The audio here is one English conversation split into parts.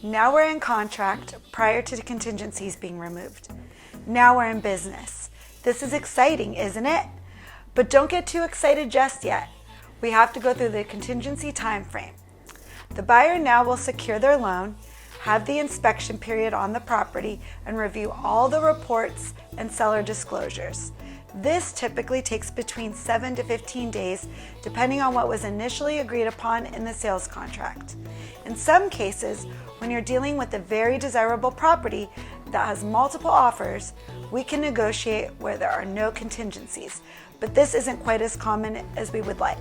Now we're in contract prior to the contingencies being removed. Now we're in business. This is exciting, isn't it? But don't get too excited just yet. We have to go through the contingency time frame. The buyer now will secure their loan, have the inspection period on the property, and review all the reports and seller disclosures. This typically takes between 7 to 15 days, depending on what was initially agreed upon in the sales contract. In some cases, when you're dealing with a very desirable property that has multiple offers, we can negotiate where there are no contingencies, but this isn't quite as common as we would like.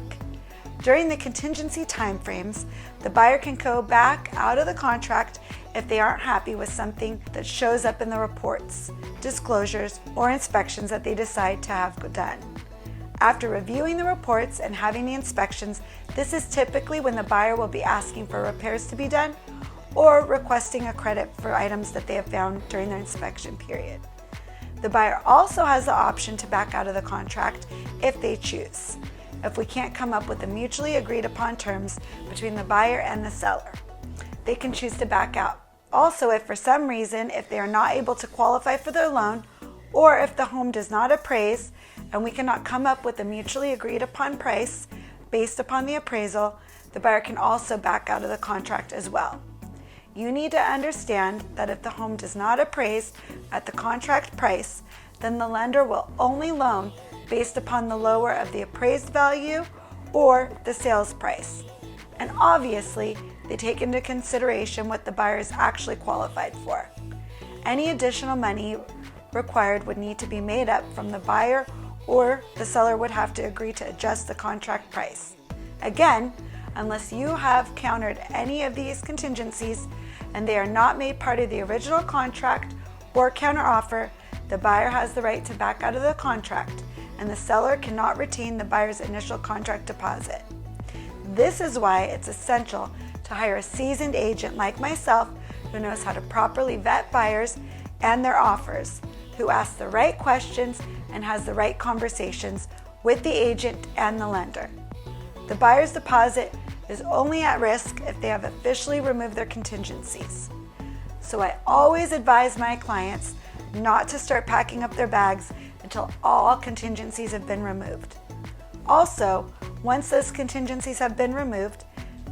During the contingency timeframes, the buyer can go back out of the contract if they aren't happy with something that shows up in the reports, disclosures, or inspections that they decide to have done. After reviewing the reports and having the inspections, this is typically when the buyer will be asking for repairs to be done or requesting a credit for items that they have found during their inspection period. The buyer also has the option to back out of the contract if they choose, if we can't come up with the mutually agreed upon terms between the buyer and the seller. They can choose to back out. Also, if for some reason, if they are not able to qualify for their loan, or if the home does not appraise and we cannot come up with a mutually agreed upon price based upon the appraisal, the buyer can also back out of the contract as well. You need to understand that if the home does not appraise at the contract price, then the lender will only loan based upon the lower of the appraised value or the sales price. And obviously, they take into consideration what the buyer is actually qualified for. Any additional money required would need to be made up from the buyer, or the seller would have to agree to adjust the contract price. Again, unless you have countered any of these contingencies and they are not made part of the original contract or counteroffer, the buyer has the right to back out of the contract, and the seller cannot retain the buyer's initial contract deposit. This is why it's essential to hire a seasoned agent like myself who knows how to properly vet buyers and their offers, who asks the right questions and has the right conversations with the agent and the lender. The buyer's deposit is only at risk if they have officially removed their contingencies. So I always advise my clients not to start packing up their bags until all contingencies have been removed. Also, once those contingencies have been removed,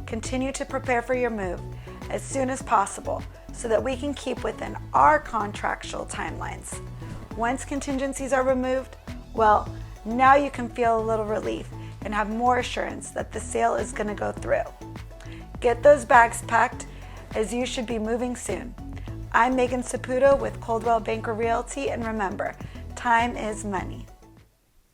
continue to prepare for your move as soon as possible so that we can keep within our contractual timelines. Once contingencies are removed, well, now you can feel a little relief and have more assurance that the sale is going to go through. Get those bags packed, as you should be moving soon. I'm Saputo with Coldwell Banker Realty, and remember, time is money.